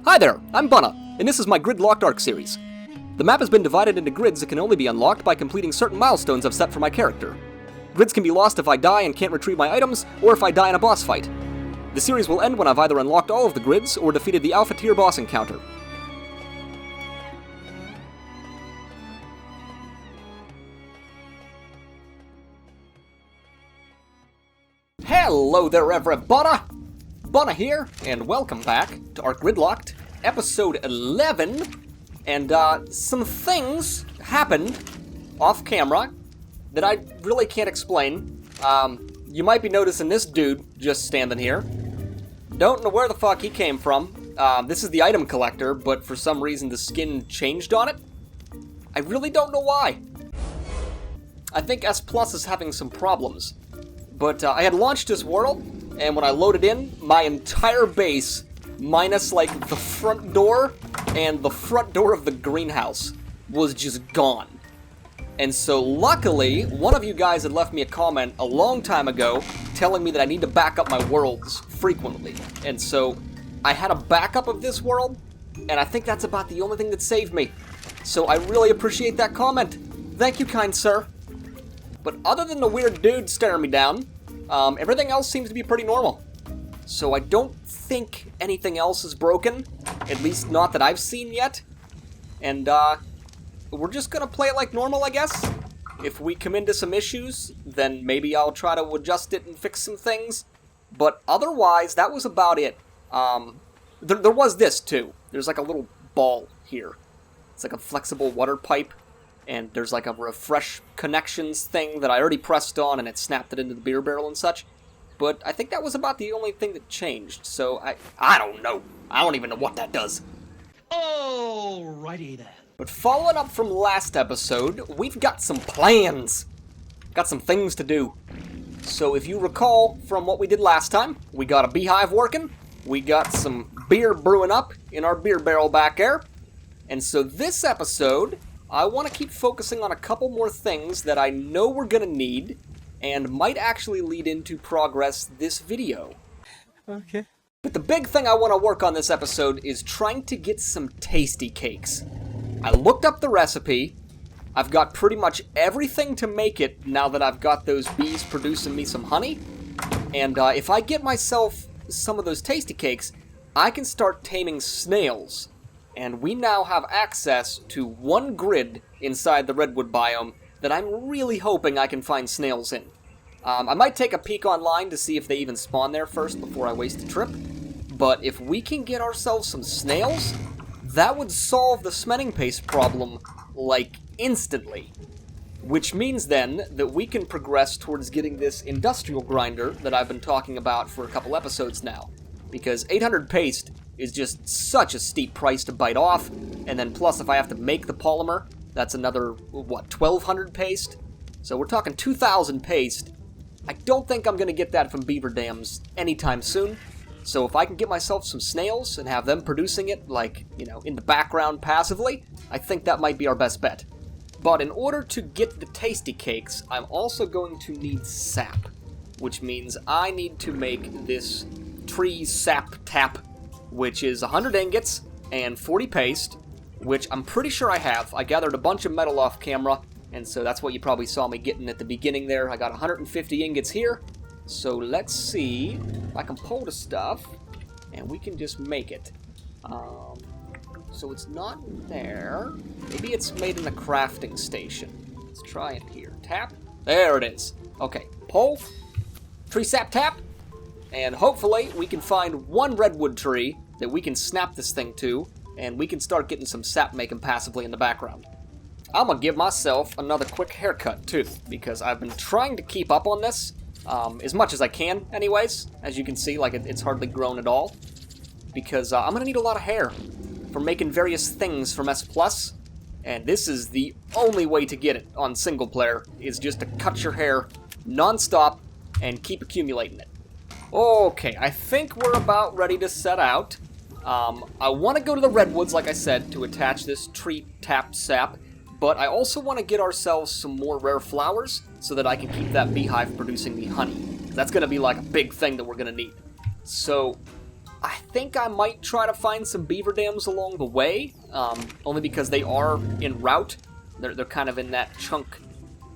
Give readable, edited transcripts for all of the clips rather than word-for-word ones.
Hi there, I'm Bunna, and this is my grid-locked ARK series. The map has been divided into grids that can only be unlocked by completing certain milestones I've set for my character. Grids can be lost if I die and can't retrieve my items, or if I die in a boss fight. The series will end when I've either unlocked all of the grids or defeated the Alpha Tier boss encounter. Hello there, everybody! Bunna here, and welcome back to ARK Gridlocked, episode 11. And some things happened off camera that I really can't explain. You might be noticing this dude just standing here. Don't know where the fuck he came from. This is the item collector, but for some reason the skin changed on it. I really don't know why. I think S Plus is having some problems. But I had launched this world, and when I loaded in, my entire base, minus like the front door and the front door of the greenhouse, was just gone. And so luckily, one of you guys had left me a comment a long time ago telling me that I need to back up my worlds frequently. And so I had a backup of this world, and I think that's about the only thing that saved me. So I really appreciate that comment. Thank you, kind sir. But other than the weird dude staring me down, everything else seems to be pretty normal. So I don't think anything else is broken, at least not that I've seen yet. And we're just gonna play it like normal, I guess. If we come into some issues, then maybe I'll try to adjust it and fix some things. But otherwise, that was about it. There was this too. There's like a little ball here. It's like a flexible water pipe. And there's like a refresh connections thing that I already pressed on and it snapped it into the beer barrel and such. But I think that was about the only thing that changed, so I don't know. I don't even know what that does. Alrighty then. But following up from last episode, we've got some plans. Got some things to do. So if you recall from what we did last time, we got a beehive working. We got some beer brewing up in our beer barrel back there. And so this episode, I want to keep focusing on a couple more things that I know we're going to need and might actually lead into progress this video. Okay. But the big thing I want to work on this episode is trying to get some tasty cakes. I looked up the recipe. I've got pretty much everything to make it now that I've got those bees producing me some honey. And if I get myself some of those tasty cakes, I can start taming snails. And we now have access to one grid inside the redwood biome that I'm really hoping I can find snails in. I might take a peek online to see if they even spawn there first before I waste a trip. But if we can get ourselves some snails, that would solve the smelling paste problem, like, instantly. Which means then that we can progress towards getting this industrial grinder that I've been talking about for a couple episodes now. Because 800 paste is just such a steep price to bite off, and then plus if I have to make the polymer, that's another, 1,200 paste? So we're talking 2,000 paste. I don't think I'm going to get that from beaver dams anytime soon, so if I can get myself some snails and have them producing it, like, in the background passively, I think that might be our best bet. But in order to get the tasty cakes, I'm also going to need sap, which means I need to make this Tree Sap Tap, which is 100 ingots and 40 paste, which I'm pretty sure I have. I gathered a bunch of metal off camera, and so that's what you probably saw me getting at the beginning there. I got 150 ingots here, so let's see if I can pull the stuff, and we can just make it. So it's not there. Maybe it's made in the crafting station. Let's try it here. Tap. There it is. Okay, pull. Tree Sap Tap. And hopefully we can find one redwood tree that we can snap this thing to, and we can start getting some sap making passively in the background. I'm gonna give myself another quick haircut too, because I've been trying to keep up on this, as much as I can anyways. As you can see, like it's hardly grown at all, because I'm gonna need a lot of hair for making various things from S+, and this is the only way to get it on single player, is just to cut your hair non-stop and keep accumulating it. Okay, I think we're about ready to set out. I want to go to the redwoods, like I said, to attach this tree tap sap, but I also want to get ourselves some more rare flowers so that I can keep that beehive producing me honey. That's going to be like a big thing that we're going to need. So I think I might try to find some beaver dams along the way, only because they are en route. They're kind of in that chunk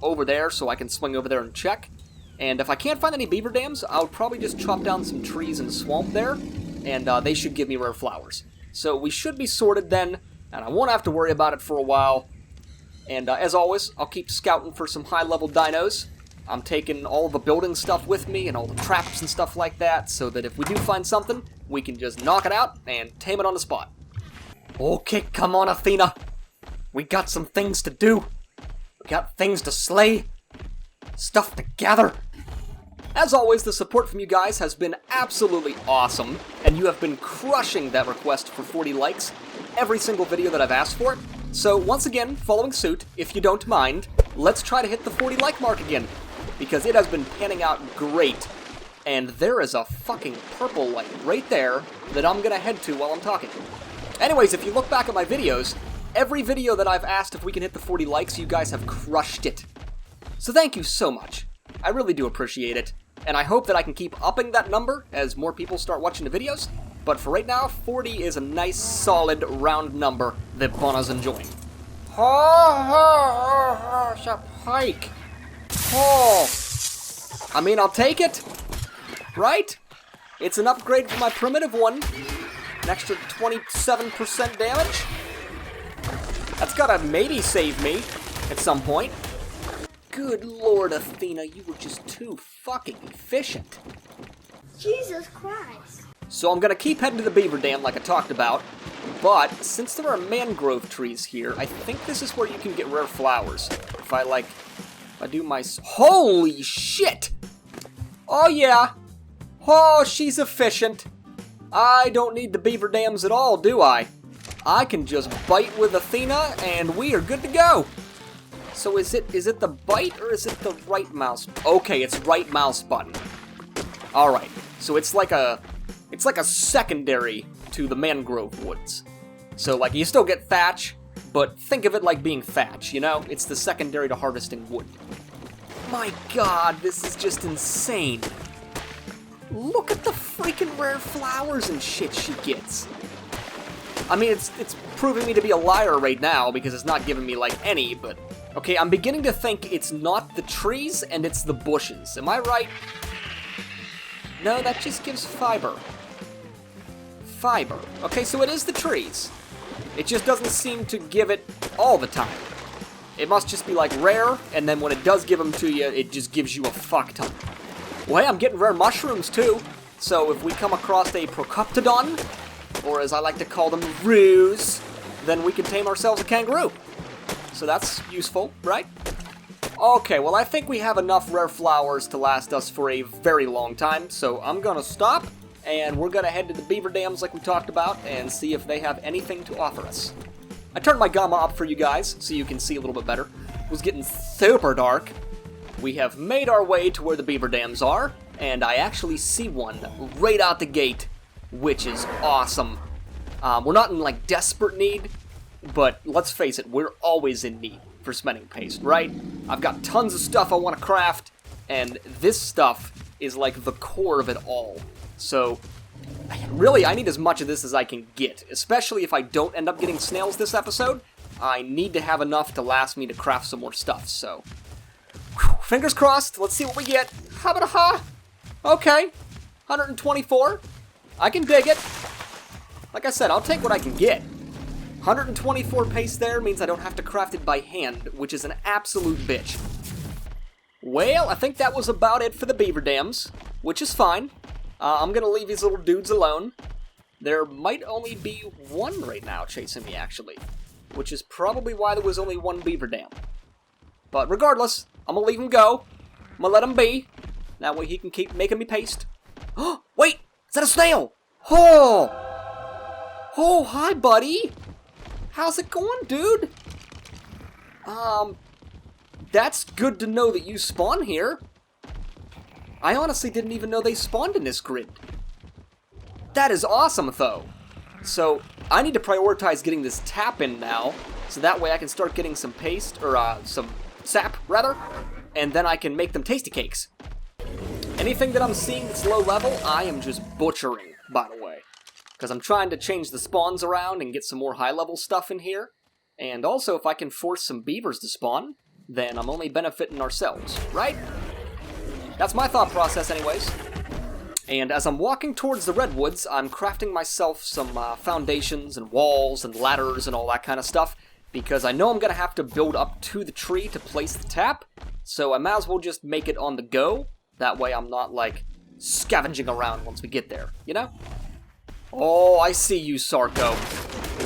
over there, so I can swing over there and check. And if I can't find any beaver dams, I'll probably just chop down some trees in the swamp there, and they should give me rare flowers. So we should be sorted then, and I won't have to worry about it for a while. And as always, I'll keep scouting for some high-level dinos. I'm taking all the building stuff with me and all the traps and stuff like that, so that if we do find something, we can just knock it out and tame it on the spot. Okay, come on, Athena. We got some things to do. We got things to slay. Stuff to gather. As always, the support from you guys has been absolutely awesome, and you have been crushing that request for 40 likes every single video that I've asked for. So once again, following suit, if you don't mind, let's try to hit the 40 like mark again, because it has been panning out great. And there is a fucking purple light right there that I'm gonna head to while I'm talking. Anyways, if you look back at my videos, every video that I've asked if we can hit the 40 likes, you guys have crushed it. So thank you so much. I really do appreciate it, and I hope that I can keep upping that number as more people start watching the videos, but for right now, 40 is a nice, solid, round number that Bonna's enjoying. Oh, it's a pike. Oh, I mean, I'll take it, right? It's an upgrade from my primitive one, an extra 27% damage. That's gotta maybe save me at some point. Good Lord, Athena, you were just too fucking efficient. Jesus Christ. So I'm gonna keep heading to the beaver dam like I talked about, but since there are mangrove trees here, I think this is where you can get rare flowers. If I do my... Holy shit! Oh yeah! Oh, she's efficient. I don't need the beaver dams at all, do I? I can just bite with Athena and we are good to go. So is it the bite or is it the right mouse? Okay, it's right mouse button. Alright, so it's like a secondary to the mangrove woods. So like you still get thatch, but think of it like being thatch, you know? It's the secondary to harvesting wood. My god, this is just insane. Look at the freaking rare flowers and shit she gets. I mean, it's proving me to be a liar right now because it's not giving me like any, but... Okay, I'm beginning to think it's not the trees and it's the bushes. Am I right? No, that just gives fiber. Fiber. Okay, so it is the trees. It just doesn't seem to give it all the time. It must just be like rare, and then when it does give them to you, it just gives you a fuck ton. Well, hey, I'm getting rare mushrooms too. So if we come across a Procoptodon, or as I like to call them, roos, then we can tame ourselves a kangaroo. So that's useful, right? Okay, well I think we have enough rare flowers to last us for a very long time, so I'm gonna stop, and we're gonna head to the beaver dams like we talked about, and see if they have anything to offer us. I turned my gamma up for you guys, so you can see a little bit better. It was getting super dark. We have made our way to where the beaver dams are, and I actually see one right out the gate, which is awesome. We're not in like desperate need, but let's face it, we're always in need for cementing paste, right? I've got tons of stuff I want to craft, and this stuff is like the core of it all. So, really, I need as much of this as I can get, especially if I don't end up getting snails this episode. I need to have enough to last me to craft some more stuff, so... Whew, fingers crossed, let's see what we get. Ha-ba-da-ha! Okay, 124. I can dig it. Like I said, I'll take what I can get. 124 paste there means I don't have to craft it by hand, which is an absolute bitch. Well, I think that was about it for the beaver dams, which is fine. I'm gonna leave these little dudes alone. There might only be one right now chasing me, actually, which is probably why there was only one beaver dam. But regardless, I'm gonna leave him go. I'm gonna let him be. That way he can keep making me paste. Oh, wait! Is that a snail? Oh! Oh, hi, buddy! How's it going, dude? That's good to know that you spawn here. I honestly didn't even know they spawned in this grid. That is awesome, though. So, I need to prioritize getting this tap in now, so that way I can start getting some paste, or, some sap, rather, and then I can make them tasty cakes. Anything that I'm seeing that's low level, I am just butchering, by the way. because I'm trying to change the spawns around and get some more high-level stuff in here. And also, if I can force some beavers to spawn, then I'm only benefiting ourselves, right? That's my thought process anyways. And as I'm walking towards the redwoods, I'm crafting myself some foundations and walls and ladders and all that kind of stuff, because I know I'm going to have to build up to the tree to place the tap, so I might as well just make it on the go. That way I'm not, like, scavenging around once we get there, you know? Oh, I see you, Sarko.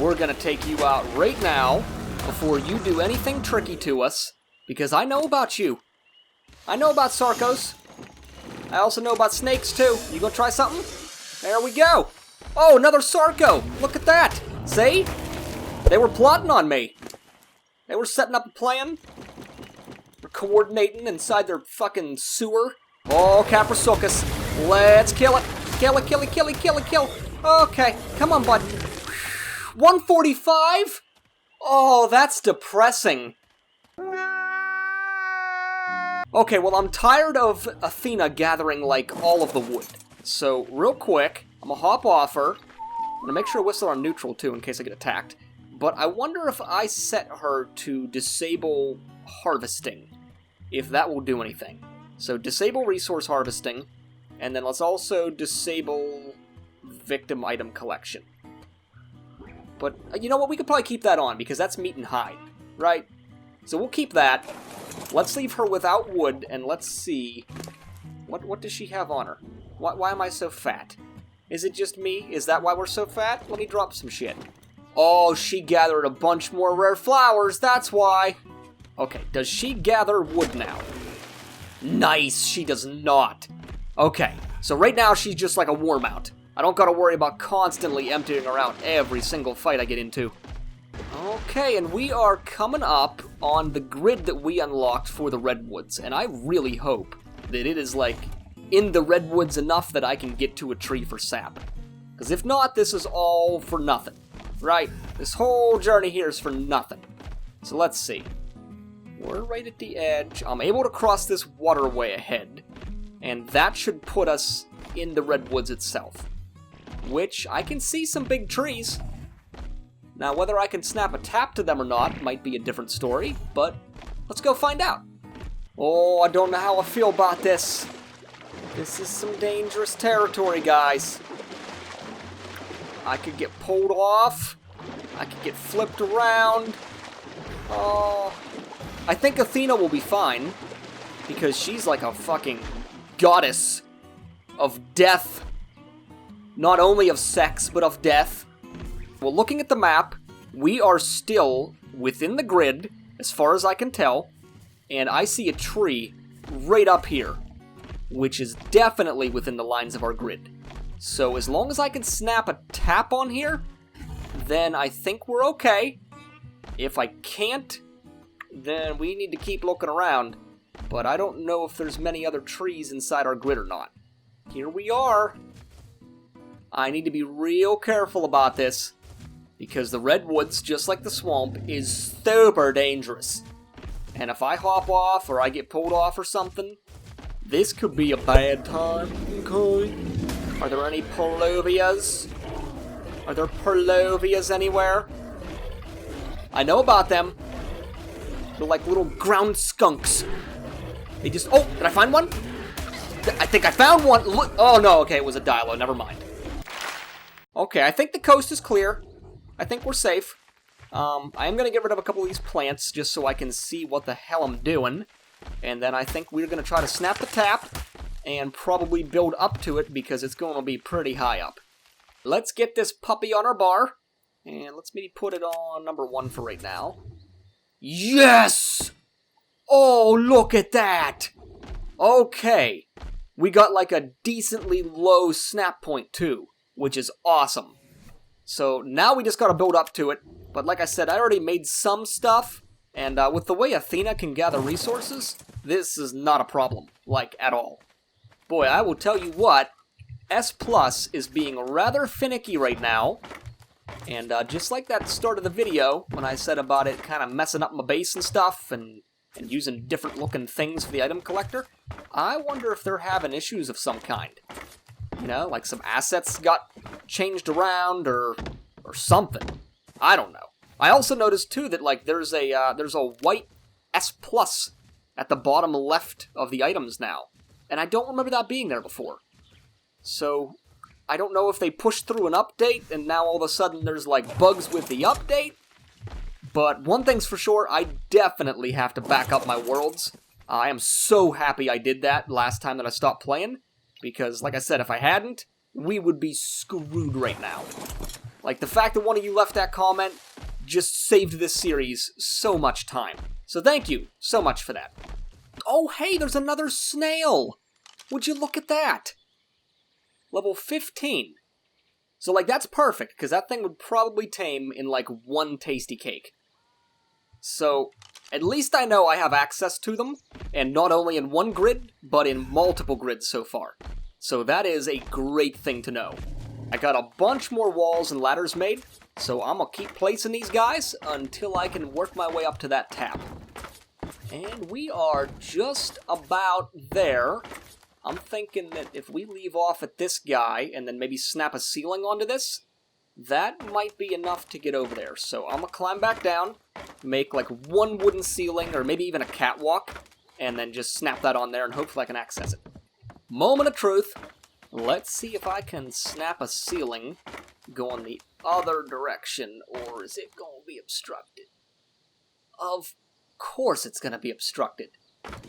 We're going to take you out right now before you do anything tricky to us, because I know about you. I know about Sarkos. I also know about snakes, too. You gonna try something? There we go. Oh, another Sarko. Look at that. See? They were plotting on me. They were setting up a plan. They're coordinating inside their fucking sewer. Oh, Caprasocus. Let's kill it. Kill it, kill it, kill it, kill it, kill. Okay, come on, bud. 145? Oh, that's depressing. Okay, well, I'm tired of Athena gathering, like, all of the wood. So, real quick, I'm gonna hop off her. I'm gonna make sure I whistle on neutral, too, in case I get attacked. But I wonder if I set her to disable harvesting, if that will do anything. So, disable resource harvesting, and then let's also disable victim item collection. But, you know what, we could probably keep that on, because that's meat and hide, right? So we'll keep that. Let's leave her without wood, and let's see. What does she have on her? Why am I so fat? Is it just me? Is that why we're so fat? Let me drop some shit. Oh, she gathered a bunch more rare flowers, that's why. Okay, does she gather wood now? Nice, she does not. Okay, so right now she's just like a war mount. I don't gotta worry about constantly emptying her out every single fight I get into. Okay, and we are coming up on the grid that we unlocked for the redwoods, and I really hope that it is, like, in the redwoods enough that I can get to a tree for sap. Because if not, this is all for nothing, right? This whole journey here is for nothing. So let's see. We're right at the edge. I'm able to cross this waterway ahead, and that should put us in the redwoods itself, which I can see some big trees. Now, whether I can snap a tap to them or not might be a different story, but let's go find out. Oh, I don't know how I feel about this. This is some dangerous territory, guys. I could get pulled off. I could get flipped around. Oh, I think Athena will be fine, because she's like a fucking goddess of death. Not only of sex, but of death. Well, looking at the map, we are still within the grid, as far as I can tell, and I see a tree right up here, which is definitely within the lines of our grid. So as long as I can snap a tap on here, then I think we're okay. If I can't, then we need to keep looking around, but I don't know if there's many other trees inside our grid or not. Here we are. I need to be real careful about this, because the redwoods, just like the swamp, is super dangerous. And if I hop off or I get pulled off or something, this could be a bad time. Okay. Are there any Purlovias? Are there Purlovias anywhere? I know about them. They're like little ground skunks. They just... Oh, did I find one? I think I found one. Look. Oh, no. Okay, it was a Dilo. Never mind. Okay, I think the coast is clear. I think we're safe. I am going to get rid of a couple of these plants just so I can see what the hell I'm doing. And then I think we're going to try to snap the tap and probably build up to it because it's going to be pretty high up. Let's get this puppy on our bar. And let's maybe put it on number 1 for right now. Yes! Oh, look at that! Okay. We got like a decently low snap point too, which is awesome. So now we just gotta build up to it. But like I said, I already made some stuff. And with the way Athena can gather resources, this is not a problem, like, at all. Boy, I will tell you what, S+ is being rather finicky right now. And just like that start of the video, when I said about it kind of messing up my base and stuff, and using different looking things for the item collector, I wonder if they're having issues of some kind. You know, like some assets got changed around or something. I don't know. I also noticed too that like there's a white S+ at the bottom left of the items now, and I don't remember that being there before. So I don't know if they pushed through an update and now all of a sudden there's like bugs with the update. But one thing's for sure, I definitely have to back up my worlds. I am so happy I did that last time that I stopped playing, because like I said, if I hadn't, we would be screwed right now. Like, the fact that one of you left that comment just saved this series so much time. So thank you so much for that. Oh, hey, there's another snail! Would you look at that? Level 15. So, like, that's perfect, because that thing would probably tame in, like, one tasty cake. So, at least I know I have access to them, and not only in one grid, but in multiple grids so far. So that is a great thing to know. I got a bunch more walls and ladders made, so I'm gonna keep placing these guys until I can work my way up to that tap. And we are just about there. I'm thinking that if we leave off at this guy and then maybe snap a ceiling onto this, that might be enough to get over there. So I'm gonna climb back down, make like one wooden ceiling or maybe even a catwalk, and then just snap that on there and hopefully I can access it. Moment of truth. Let's see if I can snap a ceiling going the other direction, or is it going to be obstructed? Of course it's going to be obstructed.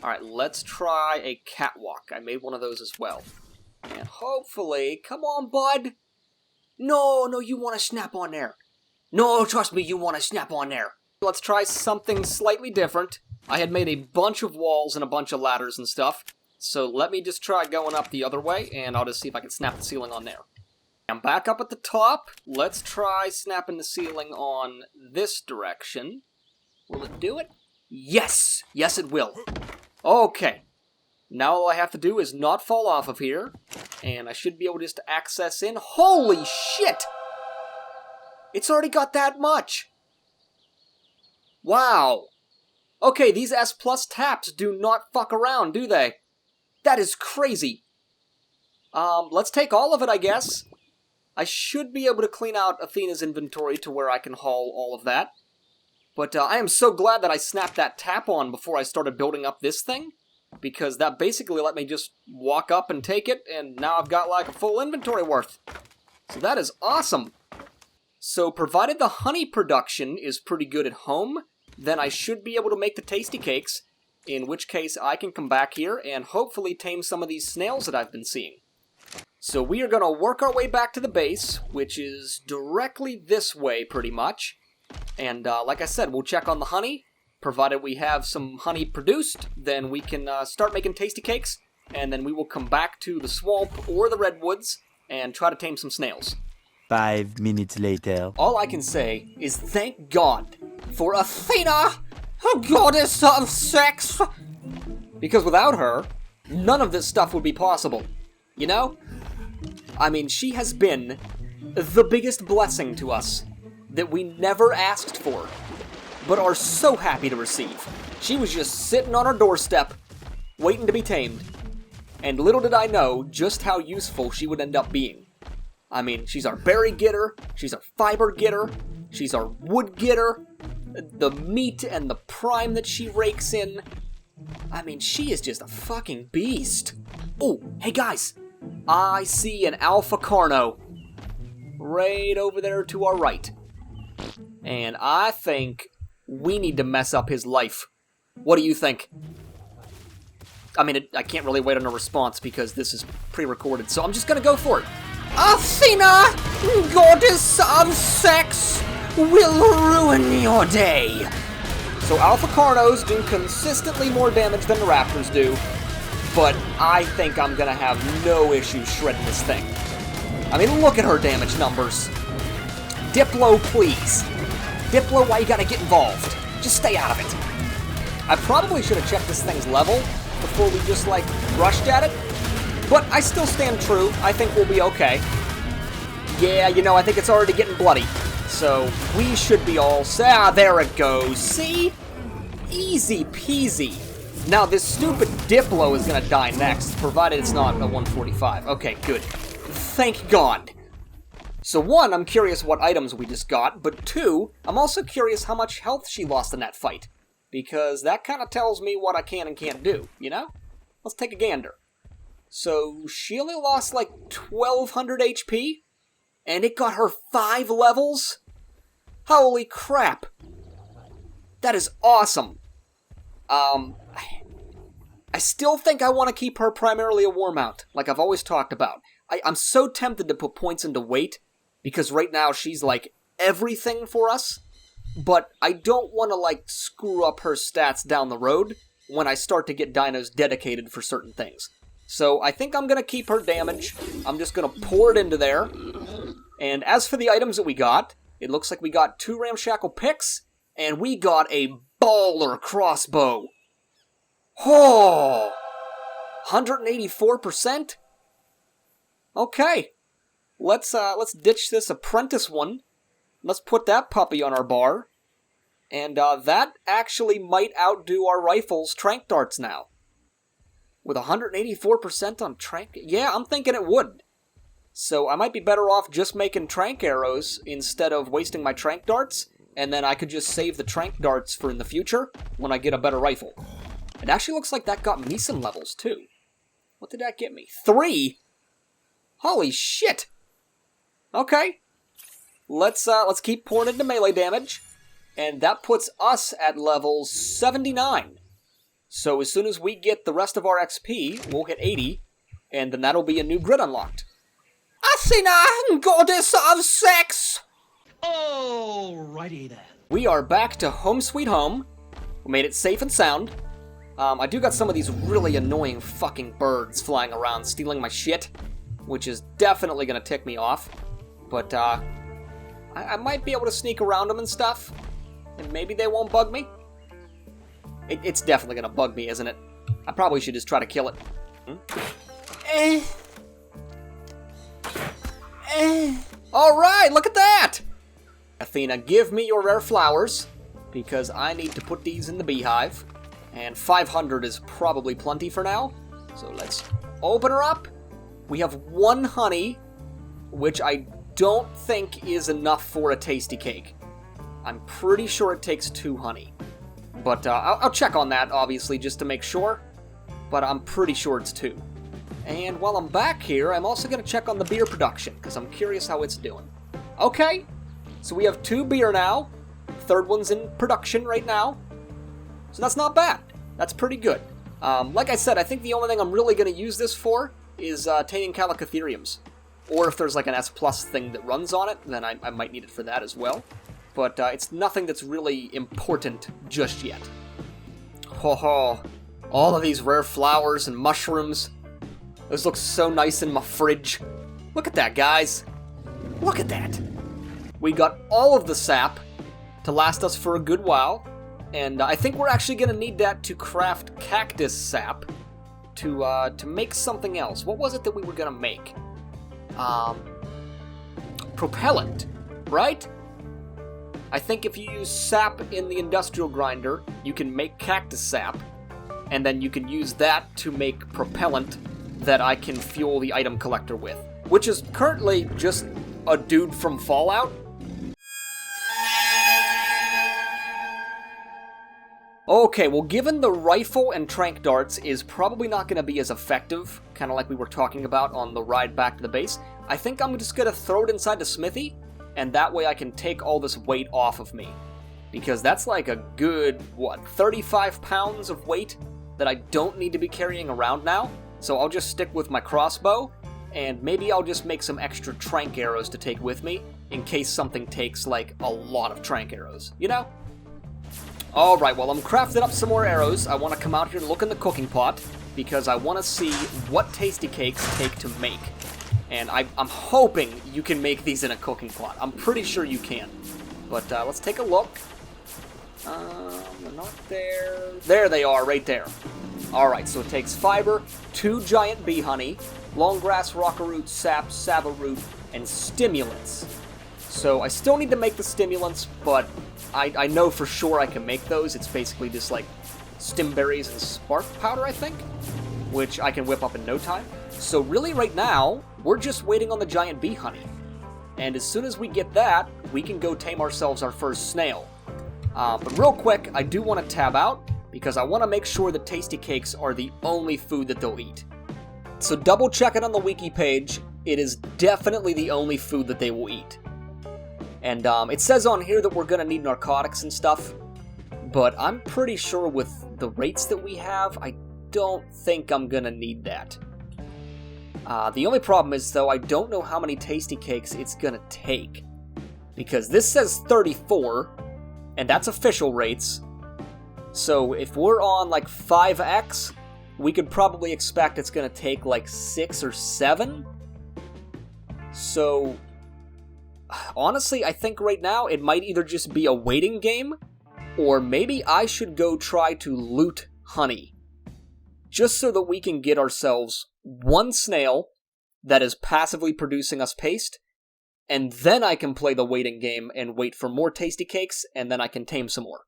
Alright, let's try a catwalk. I made one of those as well. And hopefully, come on, bud. No, you want to snap on there. No, trust me, you want to snap on there. Let's try something slightly different. I had made a bunch of walls and a bunch of ladders and stuff. So let me just try going up the other way, and I'll just see if I can snap the ceiling on there. I'm back up at the top. Let's try snapping the ceiling on this direction. Will it do it? Yes! Yes, it will. Okay. Now all I have to do is not fall off of here, and I should be able just to access in. Holy shit! It's already got that much! Wow. Okay, these S+ taps do not fuck around, do they? That is crazy. Let's take all of it, I guess. I should be able to clean out Athena's inventory to where I can haul all of that. But I am so glad that I snapped that tap on before I started building up this thing, because that basically let me just walk up and take it, and now I've got like a full inventory worth. So that is awesome. So provided the honey production is pretty good at home, then I should be able to make the tasty cakes, in which case I can come back here and hopefully tame some of these snails that I've been seeing. So we are going to work our way back to the base, which is directly this way pretty much. And like I said, we'll check on the honey. Provided we have some honey produced, then we can start making tasty cakes, and then we will come back to the swamp or the redwoods and try to tame some snails. 5 minutes later. All I can say is thank God for Athena, goddess of sex! Because without her, none of this stuff would be possible. You know? I mean, she has been the biggest blessing to us that we never asked for, but are so happy to receive. She was just sitting on our doorstep, waiting to be tamed. And little did I know just how useful she would end up being. I mean, she's our berry getter, she's our fiber getter, she's our wood getter, the meat and the prime that she rakes in. I mean, she is just a fucking beast. Oh, hey guys, I see an alpha carno right over there to our right. And I think we need to mess up his life. What do you think? I mean, I can't really wait on a response because this is pre-recorded, so I'm just gonna go for it. Athena, goddess of sex, will ruin your day. So alpha carnos do consistently more damage than the raptors do, but I think I'm gonna have no issues shredding this thing. I mean, look at her damage numbers. Diplo, please. Diplo, why you gotta get involved? Just stay out of it. I probably should have checked this thing's level before we just, like, rushed at it. But I still stand true. I think we'll be okay. Yeah, you know, I think it's already getting bloody. So, we should be all set. Ah, there it goes. See? Easy peasy. Now, this stupid Diplo is gonna die next, provided it's not a 145. Okay, good. thank God. So 1, I'm curious what items we just got, but 2, I'm also curious how much health she lost in that fight. Because that kind of tells me what I can and can't do, you know? Let's take a gander. So she only lost like 1200 HP, and it got her 5 levels? Holy crap. That is awesome. I still think I want to keep her primarily a war mount, like I've always talked about. I'm so tempted to put points into weight, because right now she's like everything for us, but I don't want to like screw up her stats down the road when I start to get dinos dedicated for certain things. So I think I'm going to keep her damage. I'm just going to pour it into there. And as for the items that we got, it looks like we got 2 ramshackle picks, and we got a baller crossbow. Oh! 184%? Okay. Let's ditch this apprentice one. Let's put that puppy on our bar. And that actually might outdo our rifle's trank darts now. With 184% on trank... Yeah, I'm thinking it would. So I might be better off just making trank arrows instead of wasting my trank darts, and then I could just save the trank darts for in the future when I get a better rifle. It actually looks like that got me some levels, too. What did that get me? 3? Holy shit! Okay. Let's keep pouring into melee damage, and that puts us at level 79. So as soon as we get the rest of our XP, we'll hit 80, and then that'll be a new grid unlocked. Achatina, goddess of sex! Alrighty then. We are back to home sweet home. We made it safe and sound. I do got some of these really annoying fucking birds flying around stealing my shit, which is definitely gonna tick me off. But, I might be able to sneak around them and stuff, and maybe they won't bug me. It's definitely gonna bug me, isn't it? I probably should just try to kill it. Alright, look at that! Athena, give me your rare flowers, because I need to put these in the beehive. And 500 is probably plenty for now. So let's open her up. We have 1 honey, which I don't think is enough for a tasty cake. I'm pretty sure it takes 2 honey. But I'll check on that, obviously, just to make sure. But I'm pretty sure it's 2. And while I'm back here, I'm also going to check on the beer production, because I'm curious how it's doing. Okay, so we have 2 beer now. 3rd one's in production right now. So that's not bad. That's pretty good. Like I said, I think the only thing I'm really going to use this for is taming Calicotheriums. Or if there's like an S+ thing that runs on it, then I might need it for that as well. But it's nothing that's really important just yet. Ho ho. All of these rare flowers and mushrooms. Those look so nice in my fridge. Look at that, guys. Look at that. We got all of the sap to last us for a good while. And I think we're actually going to need that to craft cactus sap to make something else. What was it that we were going to make? Propellant, right? I think if you use sap in the industrial grinder, you can make cactus sap, and then you can use that to make propellant that I can fuel the item collector with, which is currently just a dude from Fallout. Okay, well, given the rifle and trank darts is probably not going to be as effective, kind of like we were talking about on the ride back to the base, I think I'm just going to throw it inside the smithy, and that way I can take all this weight off of me. Because that's like a good, 35 pounds of weight that I don't need to be carrying around now, so I'll just stick with my crossbow, and maybe I'll just make some extra trank arrows to take with me, in case something takes, like, a lot of trank arrows, you know? Alright, well, I'm crafting up some more arrows. I want to come out here and look in the cooking pot, because I want to see what tasty cakes take to make. And I'm hoping you can make these in a cooking pot. I'm pretty sure you can. But let's take a look. They're not there. There they are, right there. Alright, so it takes fiber, 2 giant bee honey, long grass, rockaroot, sap, savaroot, and stimulants. So I still need to make the stimulants, but I know for sure I can make those. It's basically just like stimberries and spark powder, I think, which I can whip up in no time. So really right now, we're just waiting on the giant bee honey. And as soon as we get that, we can go tame ourselves our first snail. But real quick, I do want to tab out, because I want to make sure that tasty cakes are the only food that they'll eat. So double check it on the wiki page, it is definitely the only food that they will eat. And it says on here that we're going to need narcotics and stuff, but I'm pretty sure with the rates that we have, I don't think I'm going to need that. The only problem is, though, I don't know how many tasty cakes it's going to take. Because this says 34, and that's official rates. So if we're on like 5x, we could probably expect it's going to take like 6 or 7. So honestly, I think right now it might either just be a waiting game, or maybe I should go try to loot honey. Just so that we can get ourselves one snail that is passively producing us paste, and then I can play the waiting game and wait for more tasty cakes, and then I can tame some more.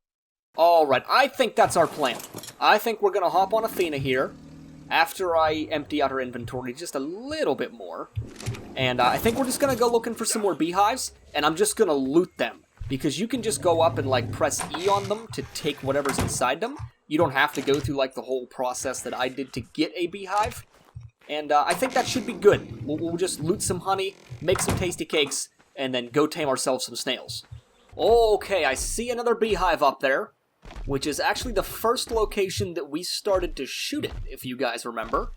Alright, I think that's our plan. I think we're going to hop on Athena here, after I empty out her inventory just a little bit more. And I think we're just going to go looking for some more beehives, and I'm just going to loot them. Because you can just go up and like press E on them to take whatever's inside them. You don't have to go through like the whole process that I did to get a beehive. And I think that should be good. We'll just loot some honey, make some tasty cakes, and then go tame ourselves some snails. Okay, I see another beehive up there, which is actually the first location that we started to shoot it, if you guys remember.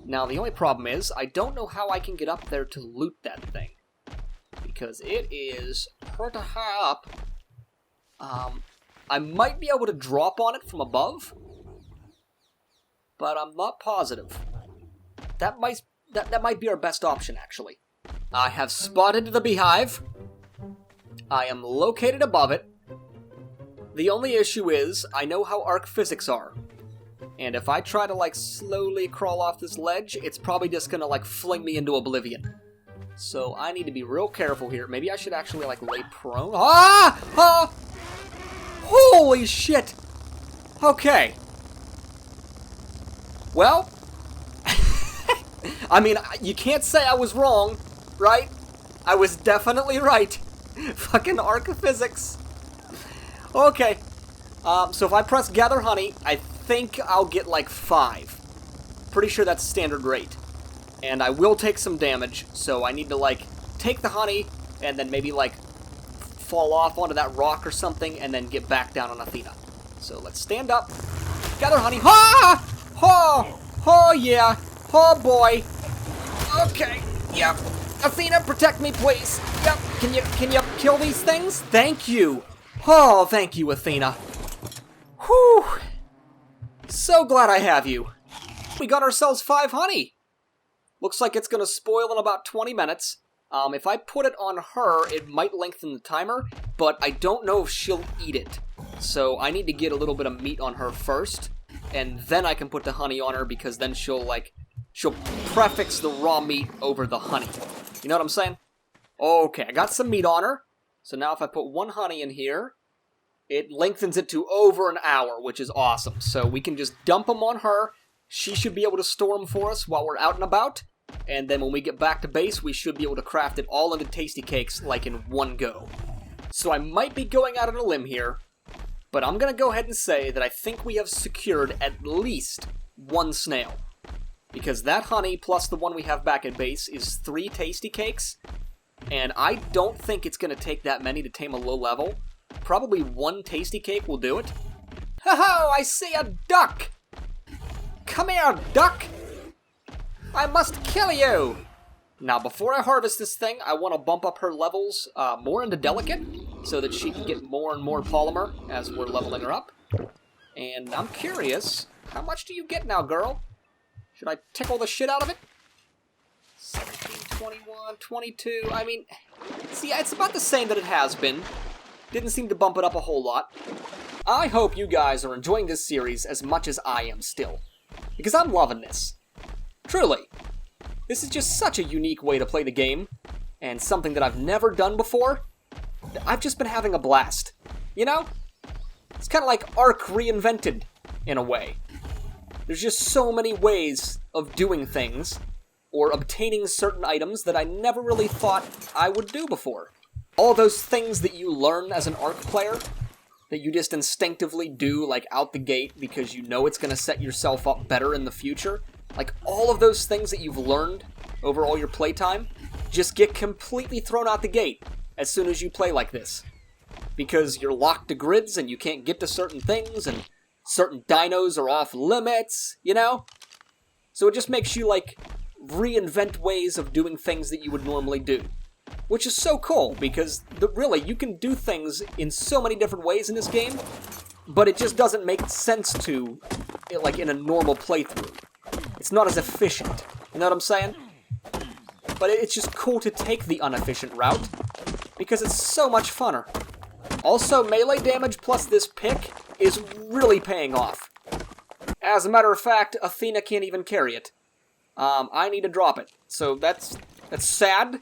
Now, the only problem is, I don't know how I can get up there to loot that thing. Because it is pretty high up. I might be able to drop on it from above, but I'm not positive. That might be our best option, actually. I have spotted the beehive. I am located above it. The only issue is, I know how ARK physics are. And if I try to, like, slowly crawl off this ledge, it's probably just gonna, like, fling me into oblivion. So I need to be real careful here. Maybe I should actually, like, lay prone. Ah! Ah! Holy shit! Okay. Well, I mean, you can't say I was wrong, right? I was definitely right. Fucking ARK physics. Okay. So if I press gather honey, I think I'll get like 5. Pretty sure that's standard rate. And I will take some damage, so I need to like take the honey and then maybe like fall off onto that rock or something and then get back down on Athena. So let's stand up. Gather honey. Ha! Oh! Oh yeah! Oh boy! Okay. Yep. Athena, protect me, please. Yep. Can you kill these things? Thank you. Oh, thank you, Athena. Whew. So glad I have you. We got ourselves 5 honey. Looks like it's gonna spoil in about 20 minutes. If I put it on her, it might lengthen the timer, but I don't know if she'll eat it. So I need to get a little bit of meat on her first, and then I can put the honey on her, because then she'll prefix the raw meat over the honey. You know what I'm saying? Okay, I got some meat on her. So now if I put 1 honey in here, it lengthens it to over an hour, which is awesome. So we can just dump them on her. She should be able to store them for us while we're out and about. And then when we get back to base, we should be able to craft it all into tasty cakes like in one go. So I might be going out on a limb here, but I'm going to go ahead and say that I think we have secured at least 1 snail. Because that honey plus the one we have back at base is 3 tasty cakes. And I don't think it's going to take that many to tame a low level. Probably 1 tasty cake will do it. Ho-ho! I see a duck! Come here, duck! I must kill you! Now, before I harvest this thing, I want to bump up her levels more into delicate, so that she can get more and more polymer as we're leveling her up. And I'm curious, how much do you get now, girl? Should I tickle the shit out of it? 17, 21, 22, I mean, see, it's about the same that it has been. Didn't seem to bump it up a whole lot. I hope you guys are enjoying this series as much as I am still, because I'm loving this. Truly. This is just such a unique way to play the game, and something that I've never done before. I've just been having a blast. You know? It's kind of like ARK reinvented, in a way. There's just so many ways of doing things, or obtaining certain items that I never really thought I would do before. All those things that you learn as an ARK player, that you just instinctively do, like, out the gate because you know it's going to set yourself up better in the future. Like, all of those things that you've learned over all your playtime just get completely thrown out the gate as soon as you play like this. Because you're locked to grids and you can't get to certain things and certain dinos are off limits, you know? So it just makes you, like, reinvent ways of doing things that you would normally do. Which is so cool, because really, you can do things in so many different ways in this game, but it just doesn't make sense to, like, in a normal playthrough. It's not as efficient, you know what I'm saying? But it's just cool to take the inefficient route, because it's so much funner. Also, melee damage plus this pick is really paying off. As a matter of fact, Athena can't even carry it. I need to drop it. So that's sad,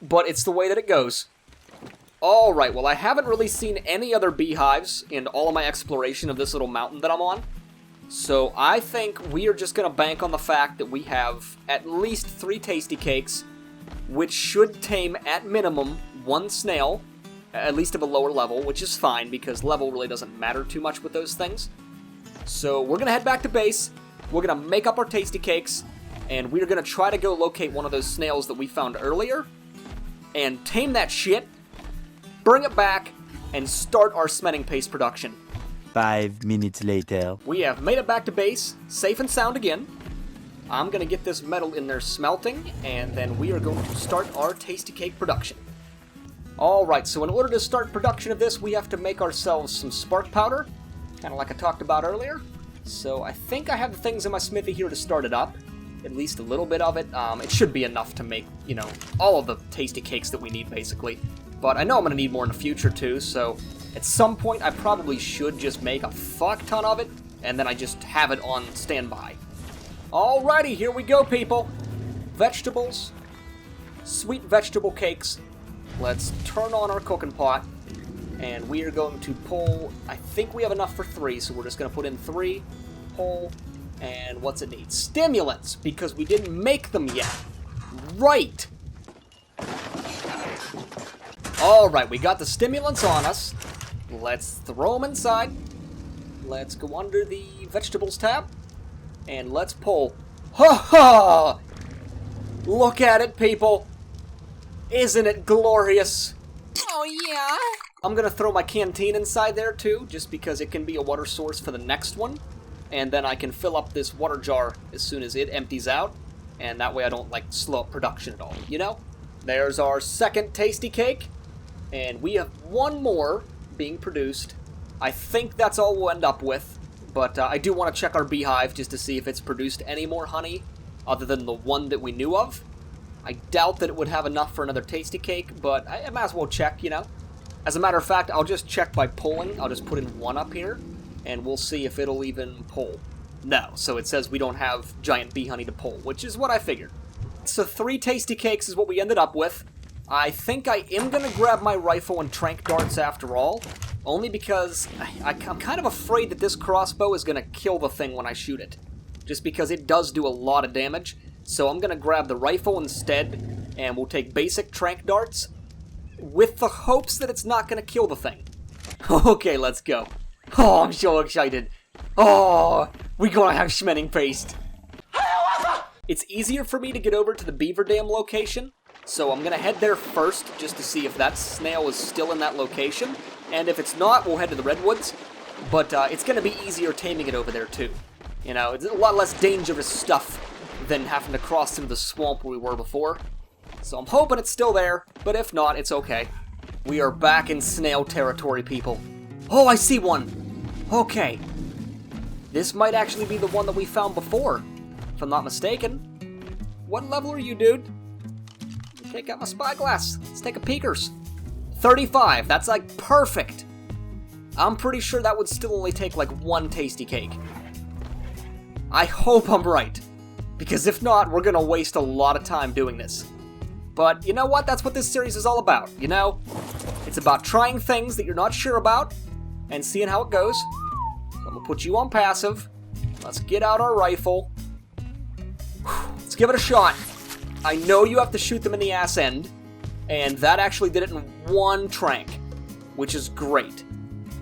but it's the way that it goes. Alright, well I haven't really seen any other beehives in all of my exploration of this little mountain that I'm on. So I think we are just going to bank on the fact that we have at least 3 tasty cakes, which should tame at minimum 1 snail, at least of a lower level, which is fine because level really doesn't matter too much with those things. So we're going to head back to base, we're going to make up our tasty cakes, and we're going to try to go locate one of those snails that we found earlier, and tame that shit, bring it back, and start our smelting paste production. 5 minutes later. We have made it back to base, safe and sound again. I'm going to get this metal in there smelting, and then we are going to start our tasty cake production. Alright, so in order to start production of this, we have to make ourselves some spark powder, kind of like I talked about earlier. So I think I have the things in my smithy here to start it up, at least a little bit of it. It should be enough to make, you know, all of the tasty cakes that we need, basically. But I know I'm going to need more in the future, too, so at some point I probably should just make a fuck ton of it, and then I just have it on standby. Alrighty, here we go, people. Vegetables. Sweet vegetable cakes. Let's turn on our cooking pot, and we are going to pull, I think we have enough for 3, so we're just going to put in 3, pull, and what's it need? Stimulants, because we didn't make them yet. Right! Alright, we got the stimulants on us. Let's throw them inside. Let's go under the vegetables tab, and let's pull. Ha ha! Look at it, people! Isn't it glorious? Oh, yeah? I'm gonna throw my canteen inside there too, just because it can be a water source for the next one. And then I can fill up this water jar as soon as it empties out. And that way I don't, like, slow up production at all, you know? There's our second tasty cake. And we have 1 more being produced. I think that's all we'll end up with. But I do want to check our beehive just to see if it's produced any more honey other than the one that we knew of. I doubt that it would have enough for another tasty cake, but I might as well check, you know? As a matter of fact, I'll just check by pulling. I'll just put in 1 up here, and we'll see if it'll even pull. No, so it says we don't have giant bee honey to pull, which is what I figured. So 3 tasty cakes is what we ended up with. I think I am going to grab my rifle and trank darts after all, only because I'm kind of afraid that this crossbow is going to kill the thing when I shoot it, just because it does do a lot of damage. So I'm going to grab the rifle instead, and we'll take basic trank darts, with the hopes that it's not going to kill the thing. Okay, let's go. Oh, I'm so excited. Oh, we're going to have smelting paste. It's easier for me to get over to the beaver dam location, so I'm going to head there first, just to see if that snail is still in that location. And if it's not, we'll head to the redwoods. But it's going to be easier taming it over there, too. You know, it's a lot less dangerous stuff than having to cross through the swamp where we were before. So I'm hoping it's still there, but if not, it's okay. We are back in snail territory, people. Oh, I see one! Okay. This might actually be the one that we found before, if I'm not mistaken. What level are you, dude? Take out my spyglass. Let's take a peekers. 35, that's like perfect. I'm pretty sure that would still only take like 1 tasty cake. I hope I'm right. Because if not, we're going to waste a lot of time doing this. But you know what? That's what this series is all about, you know? It's about trying things that you're not sure about and seeing how it goes. So I'm going to put you on passive. Let's get out our rifle. Let's give it a shot. I know you have to shoot them in the ass end, and that actually did it in one trank, which is great.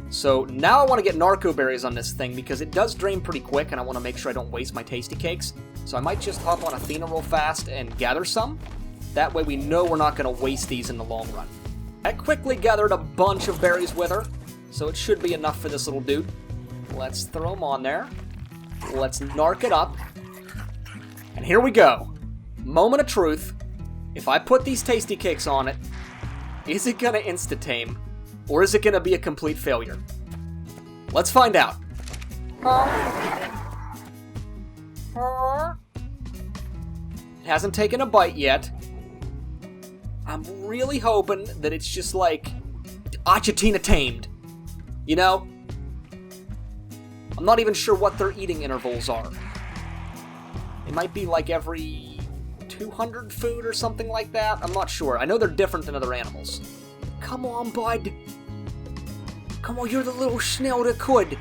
So now I want to get narco berries on this thing because it does drain pretty quick, and I want to make sure I don't waste my tasty cakes. So I might just hop on Athena real fast and gather some. That way we know we're not going to waste these in the long run. I quickly gathered a bunch of berries with her, so it should be enough for this little dude. Let's throw them on there. Let's narc it up. And here we go. Moment of truth. If I put these tasty cakes on it, is it going to insta-tame, or is it going to be a complete failure? Let's find out. It hasn't taken a bite yet. I'm really hoping that it's just like Achatina tamed. You know? I'm not even sure what their eating intervals are. It might be like every 200 food or something like that. I'm not sure. I know they're different than other animals. Come on, bud. Come on, you're the little snail that could.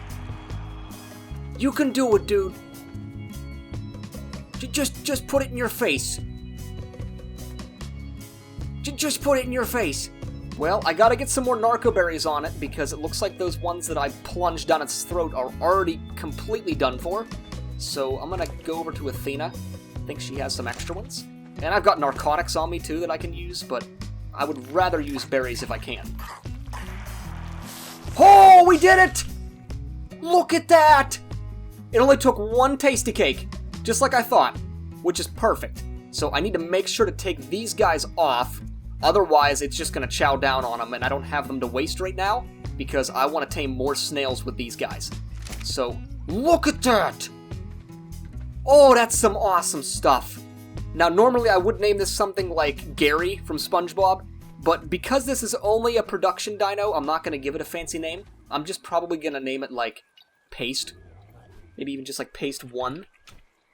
You can do it, dude. Just put it in your face. Just put it in your face. Well, I gotta get some more narco berries on it because it looks like those ones that I plunged down its throat are already completely done for. So I'm gonna go over to Athena. I think she has some extra ones. And I've got narcotics on me too that I can use, but I would rather use berries if I can. Oh, we did it! Look at that! It only took one tasty cake, just like I thought, which is perfect. So I need to make sure to take these guys off. Otherwise, it's just going to chow down on them, and I don't have them to waste right now, because I want to tame more snails with these guys. So, look at that! Oh, that's some awesome stuff. Now, normally I would name this something like Gary from SpongeBob, but because this is only a production dino, I'm not going to give it a fancy name. I'm just probably going to name it, like, Paste. Maybe even just, like, Paste 1.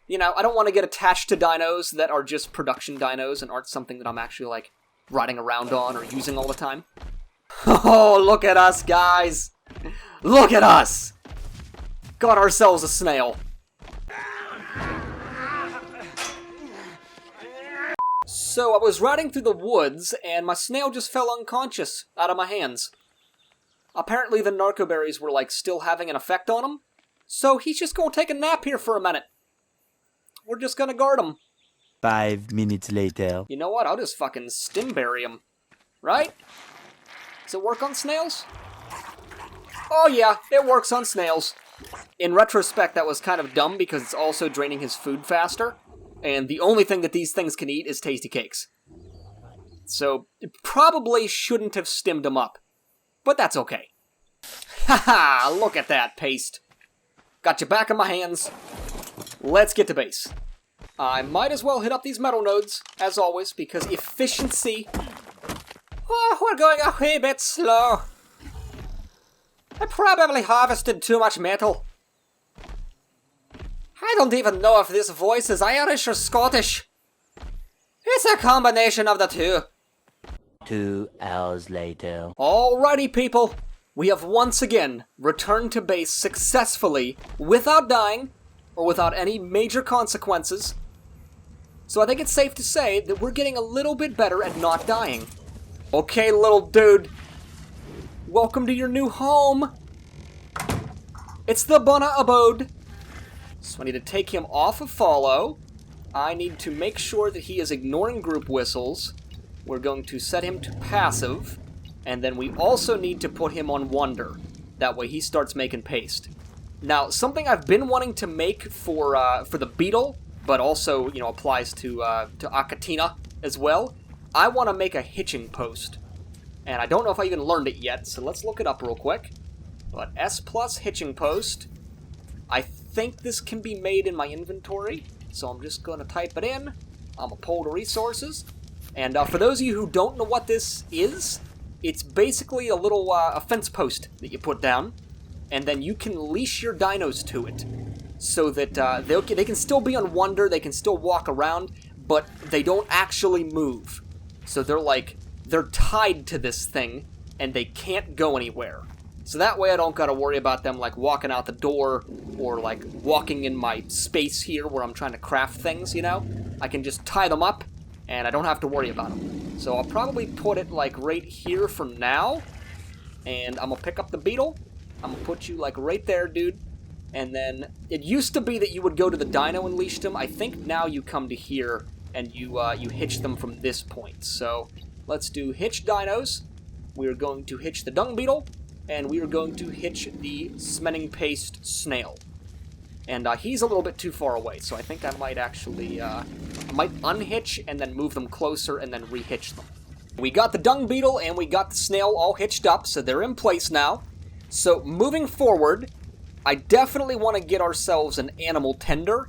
You know, I don't want to get attached to dinos that are just production dinos and aren't something that I'm actually, like, riding around on or using all the time. Oh, look at us, guys! Look at us! Got ourselves a snail. So I was riding through the woods, and my snail just fell unconscious out of my hands. Apparently the narco berries were, like, still having an effect on him, so he's just gonna take a nap here for a minute. We're just gonna guard him. 5 minutes later. You know what? I'll just fucking stimberry him. Right? Does it work on snails? Oh yeah, it works on snails. In retrospect, that was kind of dumb because it's also draining his food faster. And the only thing that these things can eat is tasty cakes. So, it probably shouldn't have stimmed him up. But that's okay. Haha, look at that, Paste. Got you back in my hands. Let's get to base. I might as well hit up these metal nodes, as always, because efficiency... Oh, we're going a wee bit slow. I probably harvested too much metal. I don't even know if this voice is Irish or Scottish. It's a combination of the two. 2 hours later. Alrighty, people. We have once again returned to base successfully, without dying, or without any major consequences. So I think it's safe to say that we're getting a little bit better at not dying. Okay, little dude. Welcome to your new home. It's the Bunna Abode. So I need to take him off of follow. I need to make sure that he is ignoring group whistles. We're going to set him to passive. And then we also need to put him on wonder. That way he starts making paste. Now, something I've been wanting to make for the beetle, but also, you know, applies to Achatina as well. I want to make a hitching post. And I don't know if I even learned it yet, so let's look it up real quick. But S plus hitching post. I think this can be made in my inventory, so I'm just going to type it in. I'm going to pull the resources. And for those of you who don't know what this is, it's basically a little a fence post that you put down, and then you can leash your dinos to it, so that they can still be on wonder, they can still walk around, but they don't actually move. So they're tied to this thing, and they can't go anywhere. So that way I don't gotta worry about them, like, walking out the door, or, like, walking in my space here where I'm trying to craft things, you know? I can just tie them up, and I don't have to worry about them. So I'll probably put it like right here for now, and I'm gonna pick up the beetle. I'm gonna put you like right there, dude. And then it used to be that you would go to the dino and leash them. I think now you come to here and you hitch them from this point. So let's do hitch dinos. We are going to hitch the dung beetle, and we are going to hitch the smelling paste snail. And he's a little bit too far away, so I think I might actually I might unhitch and then move them closer and then rehitch them. We got the dung beetle and we got the snail all hitched up, so they're in place now. So moving forward, I definitely want to get ourselves an animal tender,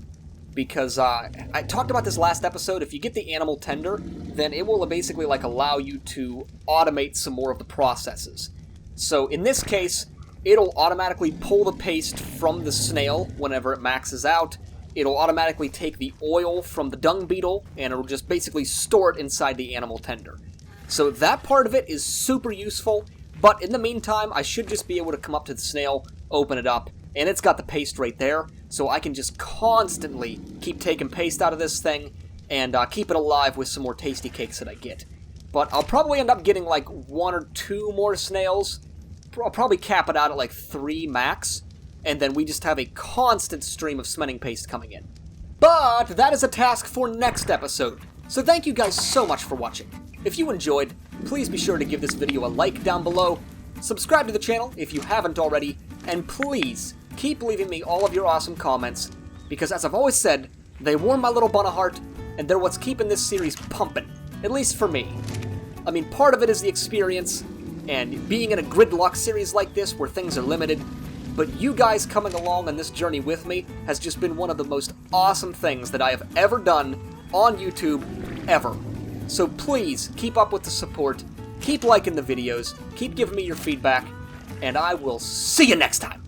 because I talked about this last episode. If you get the animal tender, then it will basically like allow you to automate some more of the processes. So in this case, it'll automatically pull the paste from the snail whenever it maxes out. It'll automatically take the oil from the dung beetle, and it'll just basically store it inside the animal tender. So that part of it is super useful, but in the meantime, I should just be able to come up to the snail, open it up, and it's got the paste right there, so I can just constantly keep taking paste out of this thing and keep it alive with some more tasty cakes that I get. But I'll probably end up getting like 1 or 2 more snails. I'll probably cap it out at like 3 max, and then we just have a constant stream of smelling paste coming in. But that is a task for next episode, so thank you guys so much for watching. If you enjoyed, please be sure to give this video a like down below, subscribe to the channel if you haven't already, and please keep leaving me all of your awesome comments, because as I've always said, they warm my little bun of heart, and they're what's keeping this series pumping, at least for me. I mean, part of it is the experience, and being in a gridlock series like this where things are limited, but you guys coming along on this journey with me has just been one of the most awesome things that I have ever done on YouTube, ever. So please, keep up with the support, keep liking the videos, keep giving me your feedback, and I will see you next time!